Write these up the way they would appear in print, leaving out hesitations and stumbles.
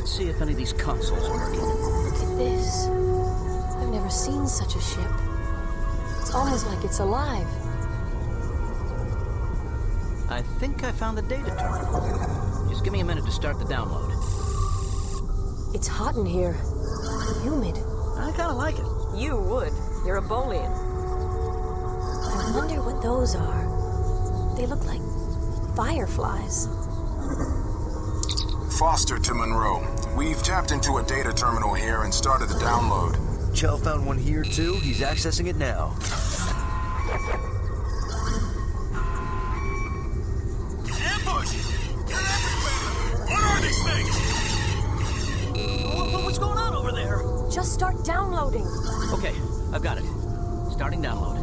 Let's see if any of these consoles are working. Look at this. I've never seen such a ship. It's almost like it's alive. I think I found the data terminal. Just give me a minute to start the download. It's hot in here. Humid. I kind of like it. You would. You're a Bolian. I wonder what those are. They look like fireflies. Foster to Monroe. We've tapped into a data terminal here and started the download. Chell found one here too. He's accessing it now. Ambush! They're everywhere! What are these things? What's going on over there? Just start downloading. Okay, I've got it. Starting download.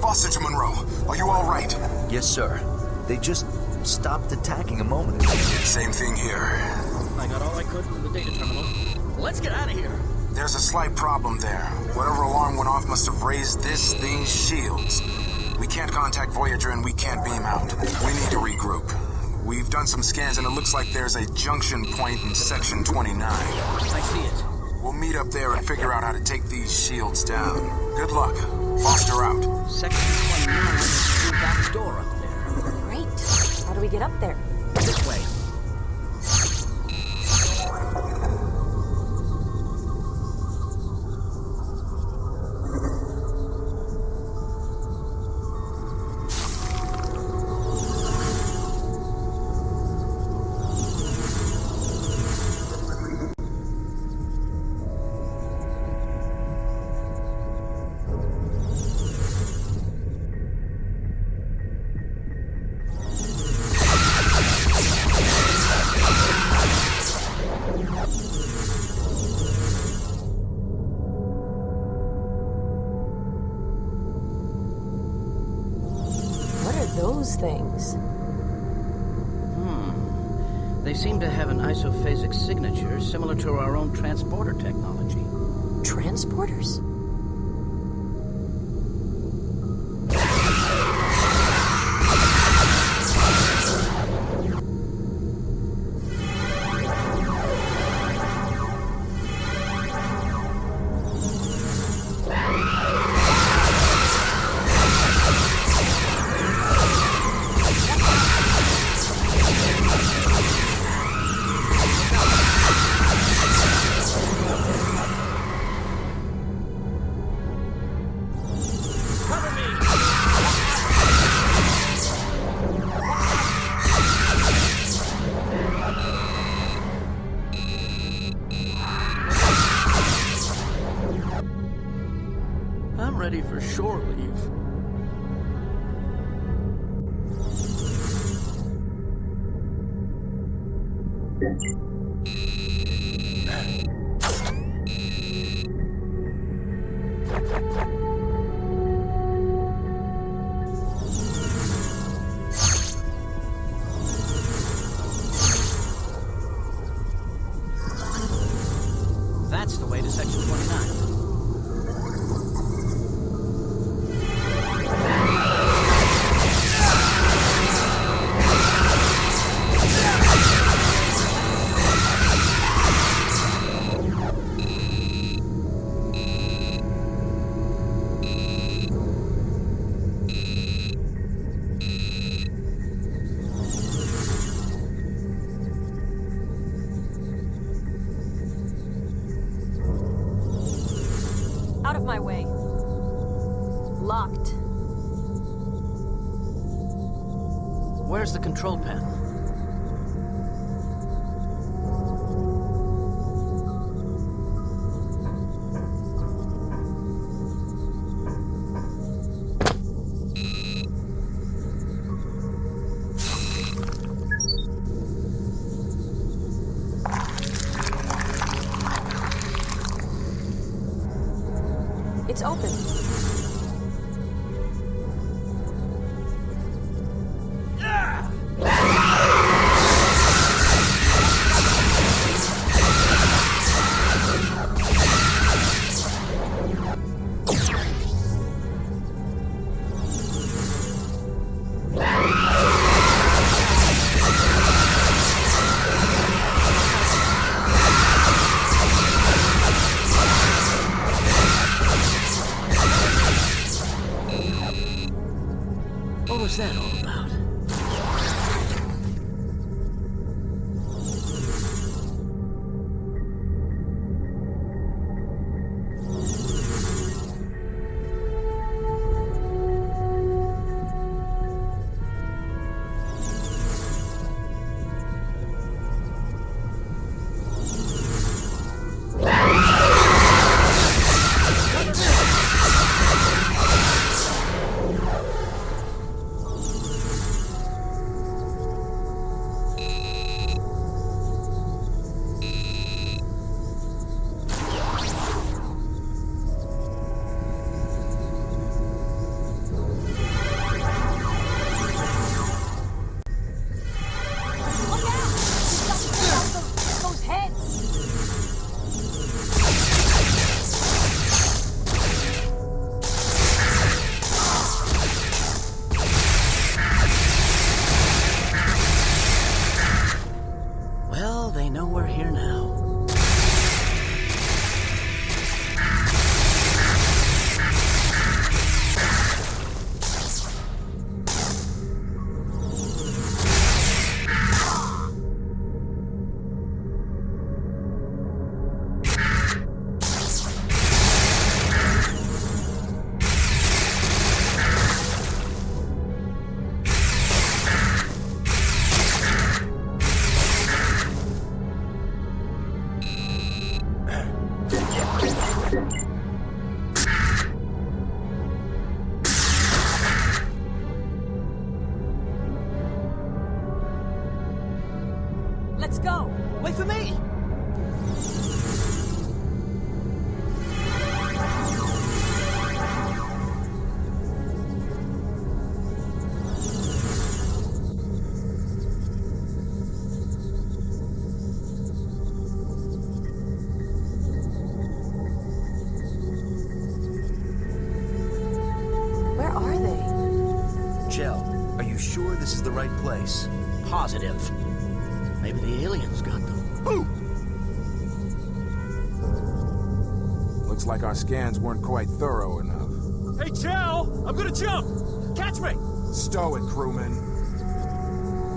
Foster to Monroe. Are you all right? Yes, sir. They just stopped attacking a moment ago. Same thing here. I got all I could from the data terminal. Let's get out of here. There's a slight problem there. Whatever alarm went off must have raised this thing's shields. We can't contact Voyager and we can't beam out. We need to regroup. We've done some scans and it looks like there's a junction point in Section 29. I see it. We'll meet up there and figure out how to take these shields down. Good luck. Foster out. Section 29 is the back door up there. Great. How do we get up there? This way. Those things. They seem to have an isophasic signature similar to our own transporter technology. Transporters? I'm ready for shore leave. That's the way to Section 29. Out of my way. Locked. Where's the control panel? It's open. What was that all about? Well, they know we're here now. Let's go! Wait for me! Where are they? Jell, are you sure this is the right place? Positive. Maybe the aliens got them. Looks like our scans weren't quite thorough enough. Hey, Jell! I'm gonna jump! Catch me! Stow it, crewman.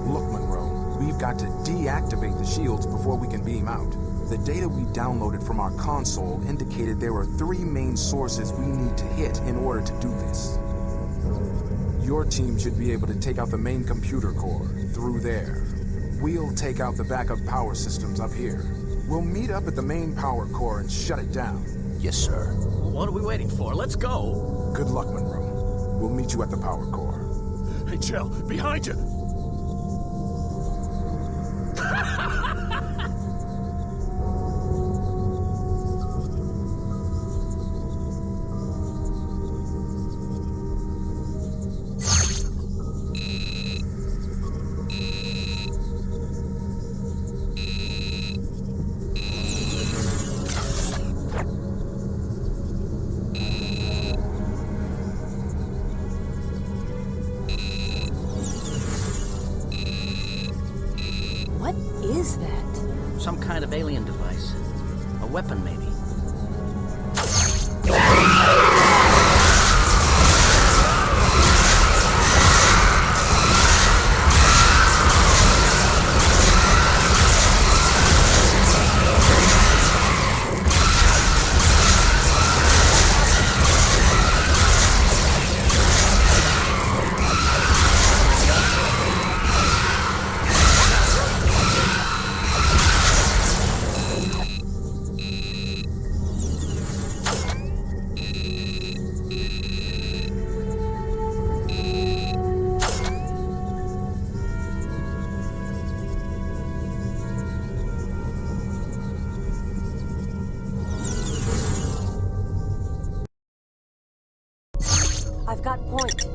Look, Monroe, we've got to deactivate the shields before we can beam out. The data we downloaded from our console indicated there are 3 main sources we need to hit in order to do this. Your team should be able to take out the main computer core through there. We'll take out the backup power systems up here. We'll meet up at the main power core and shut it down. Yes, sir. What are we waiting for? Let's go. Good luck, Monroe. We'll meet you at the power core. Hey, Jell, behind you! What is that? Some kind of alien device. A weapon, maybe. I've got point.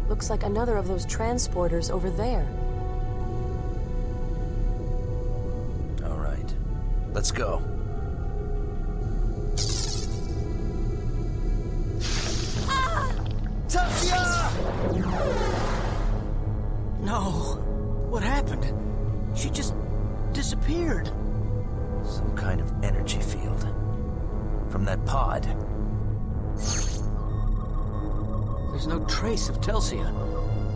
Looks like another of those transporters over there. All right. Let's go. No. What happened? She just disappeared. Some kind of energy field. From that pod. There's no trace of Telsia.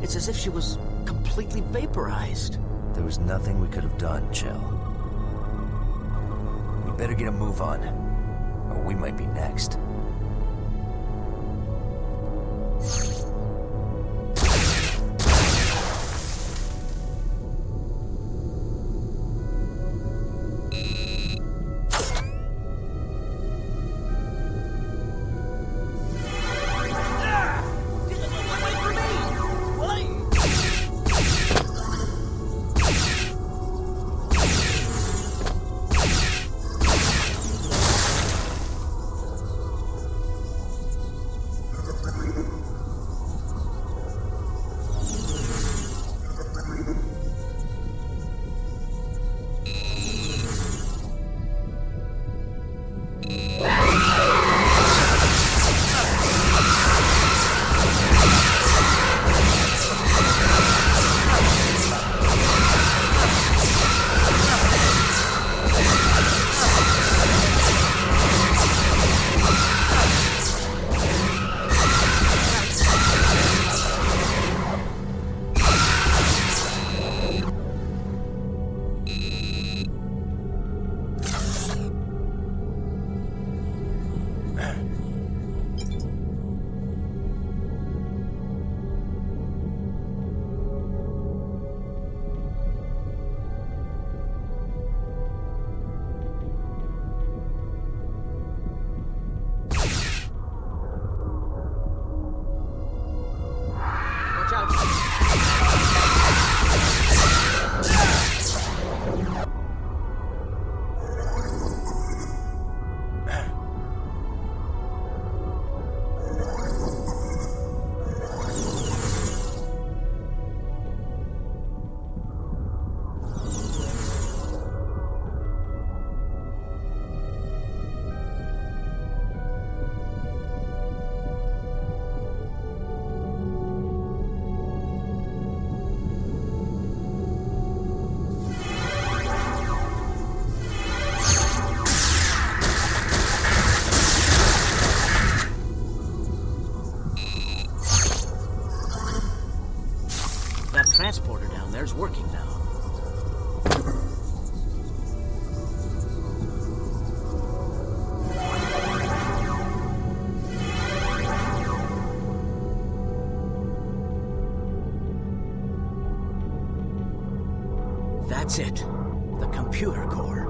It's as if she was completely vaporized. There was nothing we could have done, Chell. We better get a move on, or we might be next. That transporter down there's working now. That's it. The computer core.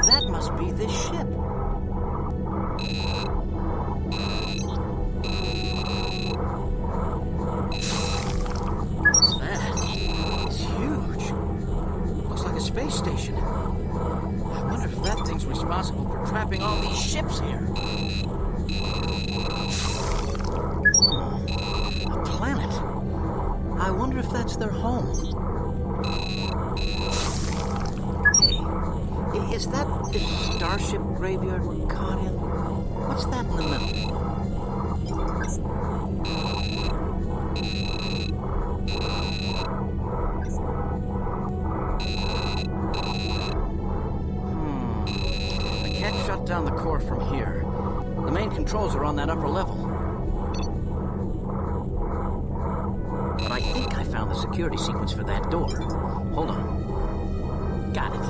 That must be this ship. What's that? It's huge. Looks like a space station. I wonder if that thing's responsible for trapping all these ships here. A planet? I wonder if that's their home. Hey, is that the starship graveyard we're caught in? What's that in the middle? I can't shut down the core from here. The main controls are on that upper level. But I think I found the security sequence for that door. Hold on. Got it.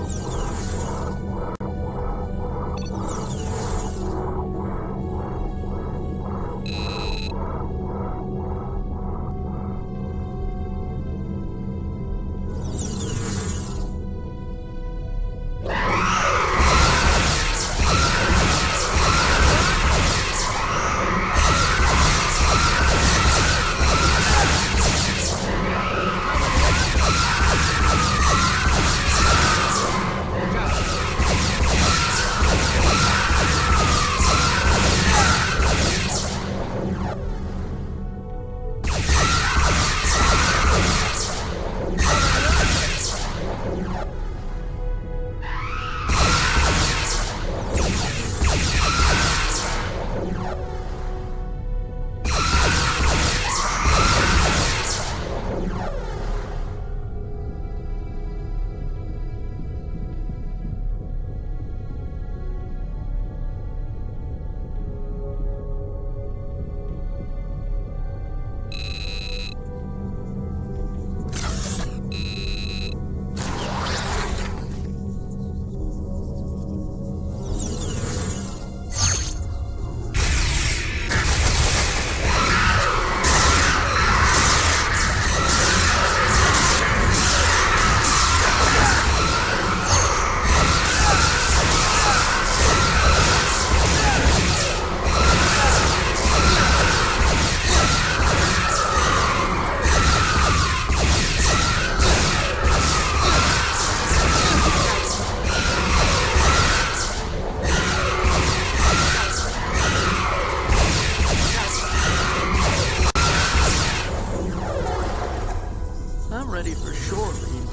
I'm ready for shore leave.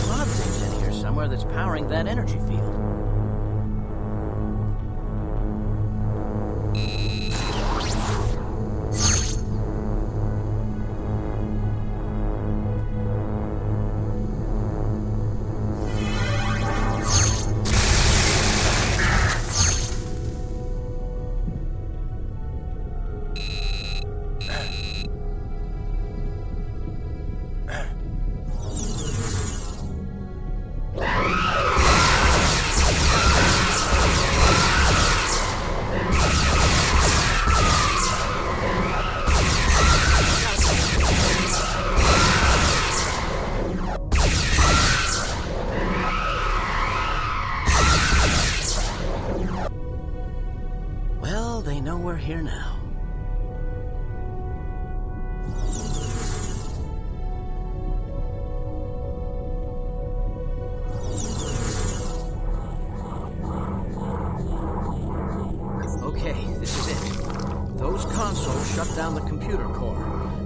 Something's in here somewhere that's powering that energy field. Well, they know we're here now. Okay, this is it. Those consoles shut down the computer core.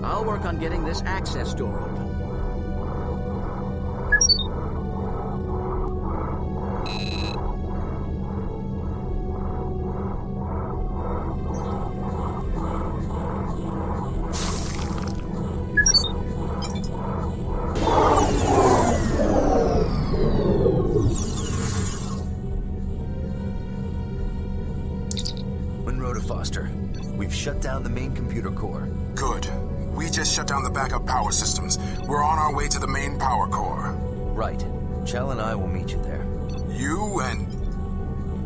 I'll work on getting this access door open. Foster, we've shut down the main computer core. Good. We just shut down the backup power systems. We're on our way to the main power core. Right. Chell and I will meet you there. You and...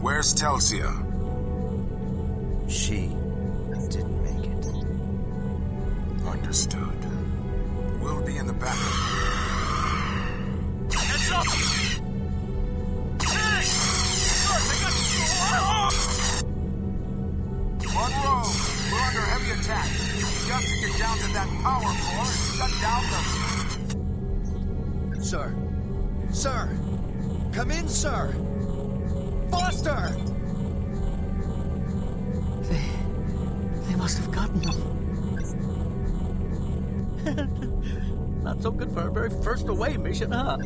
Where's Telsia? She didn't make it. Understood. We'll be in the backup. Heads up! Hey! Look, they got... Monroe, we're under heavy down to that power core and shut down the... Sir. Sir! Come in, sir! Foster! They must have gotten them. Not so good for our very first away mission, huh?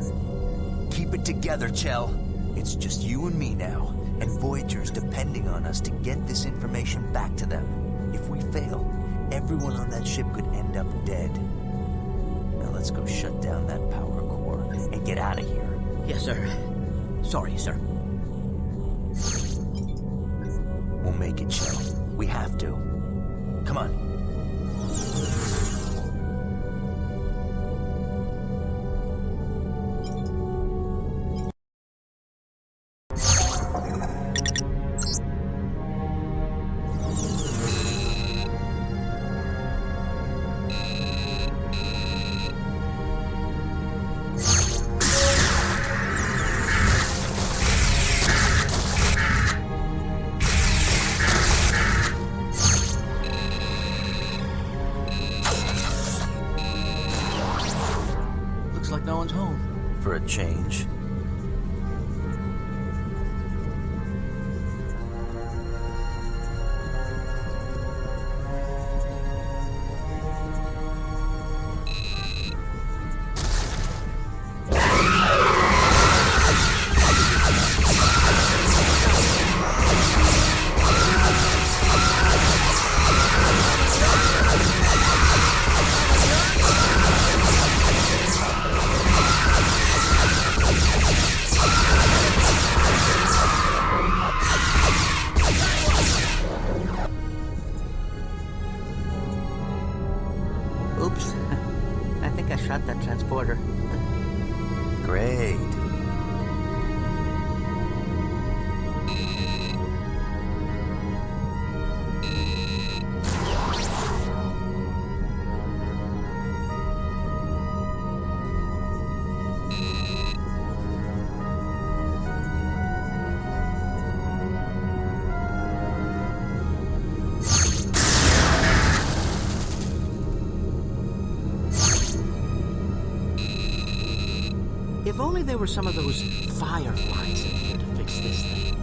Keep it together, Chell. It's just you and me now, and Voyager's depending on us to get this information back to them. If we fail, everyone on that ship could end up dead. Now let's go shut down that power core and get out of here. Yes, sir. Sorry, sir. We'll make it, Chell. We have to. Come on. No one's home. For a change. Oops. I think I shot that transporter. Great. If only there were some of those fireflies in here to fix this thing.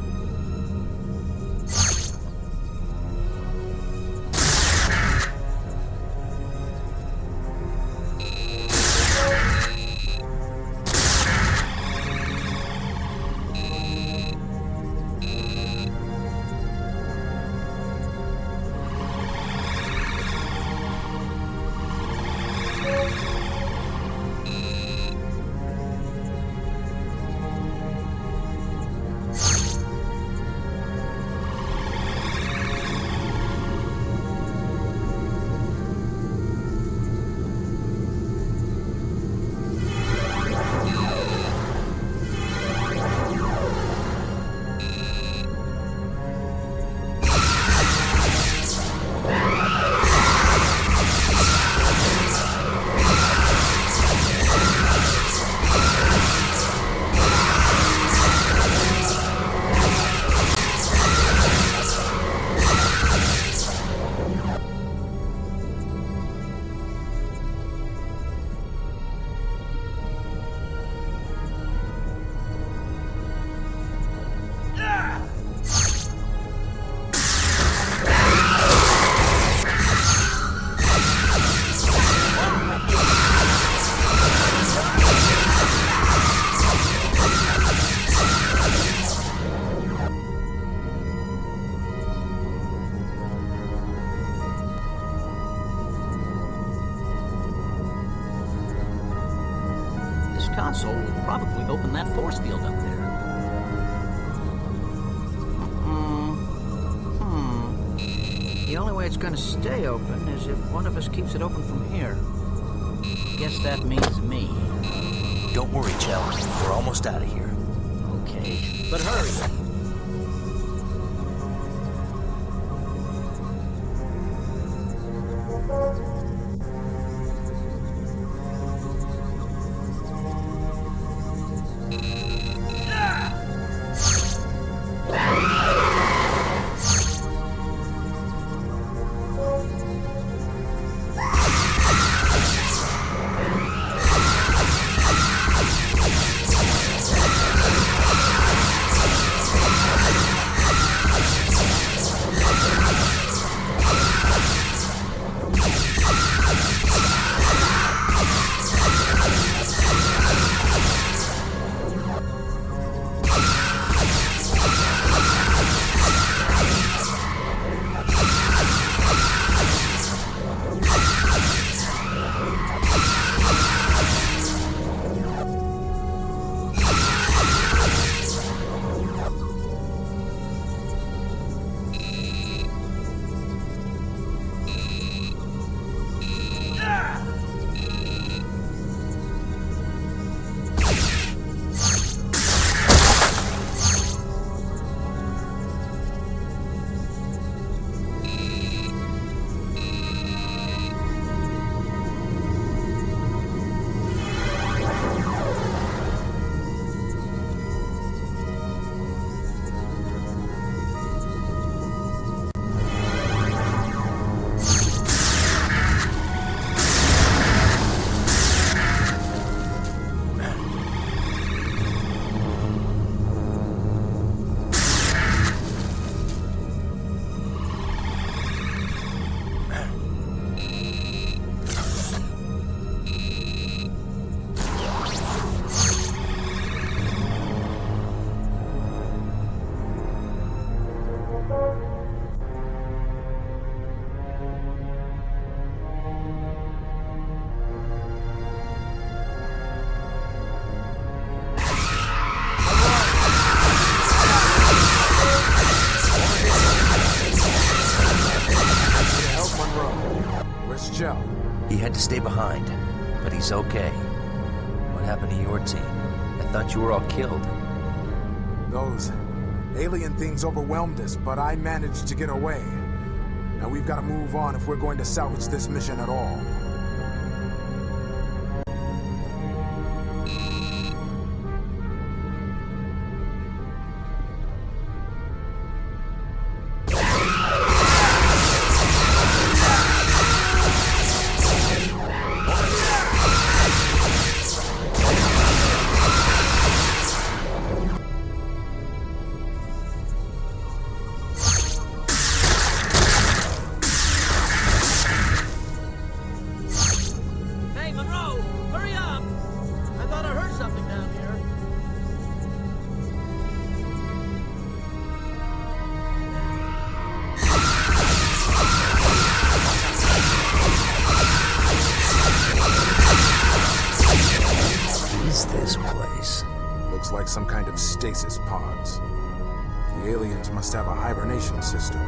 Console would probably open that force field up there. The only way it's going to stay open is if one of us keeps it open from here. Guess that means me. Don't worry, Chell. We're almost out of here. Okay, but hurry. stay behind, but he's okay. What happened to your team? I thought you were all killed. Those alien things overwhelmed us, but I managed to get away. Now we've got to move on if we're going to salvage this mission at all. Like some kind of stasis pods. The aliens must have a hibernation system,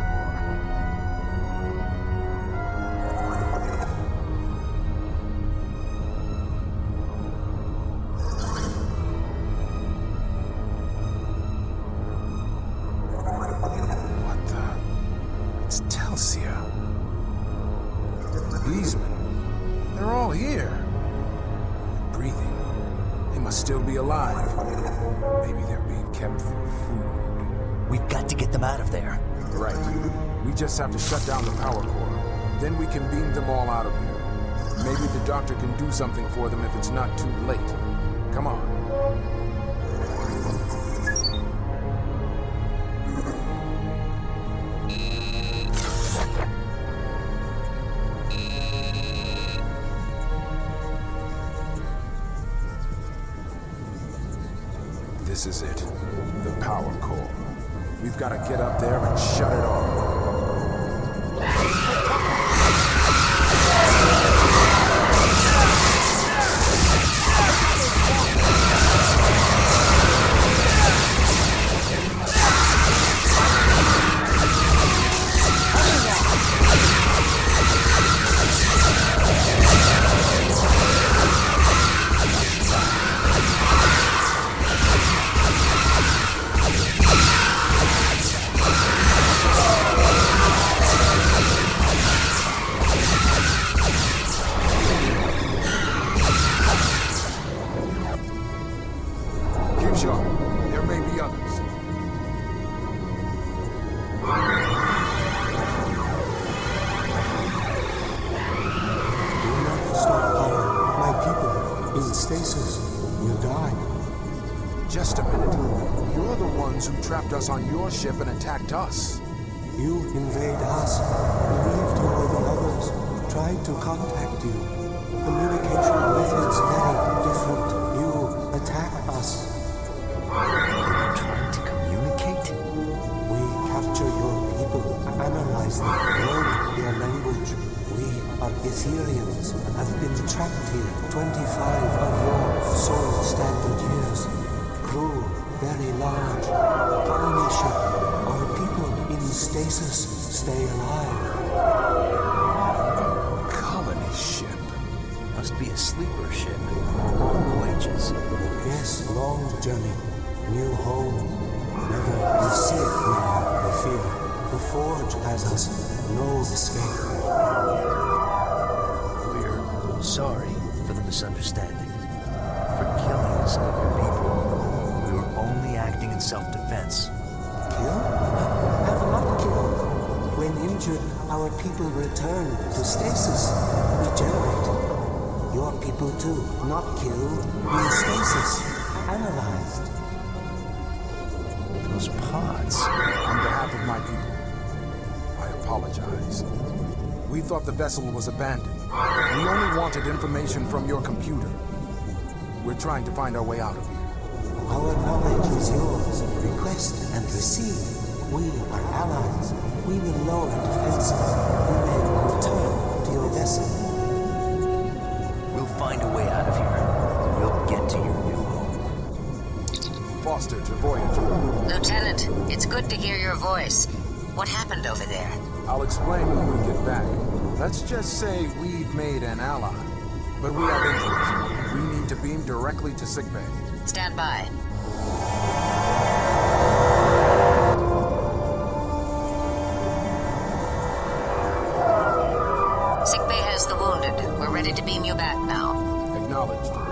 What the? It's Telsia. Beesmen. They're all here. They're breathing. They must still be alive. Maybe they're being kept for food. We've got to get them out of there. Right. We just have to shut down the power core. Then we can beam them all out of here. Maybe the doctor can do something for them if it's not too late. Come on. This is it. The power core. We've got to get up there and shut it off. There may be others. Do not stop power. My people in stasis will die. Just a minute. You're the ones who trapped us on your ship and attacked us. You invade us, believed you were the others, tried to contact you. Communication methods very different. You attack us. Trying to communicate? We capture your people, analyze them, learn their language. We are Ethereans, have been trapped here 25 of your soul standard years. Crew, very large. Colony ship. Our people in stasis stay alive. A colony ship? Must be a sleeper ship. Long voyages. Yes, long journey. New home. Never you see it now, I fear. The Forge has us. No escape. We're sorry for the misunderstanding. For killing some of your people. We were only acting in self-defense. Kill? Have not killed. When injured, our people return to stasis. Regenerate. Your people too, not killed, in stasis. Analyzed. Those pods. On behalf of my people, I apologize. We thought the vessel was abandoned. We only wanted information from your computer. We're trying to find our way out of here. Our knowledge is yours. Request and receive. We are allies. We will lower defenses. You may return to your vessel. We'll find a way out of here. We'll get to your new home. Foster to Voyager. Lieutenant, it's good to hear your voice. What happened over there? I'll explain when we get back. Let's just say we've made an ally. but we have injuries. We need to beam directly to sickbay. Stand by. Sickbay has the wounded. We're ready to beam you back now. Acknowledged.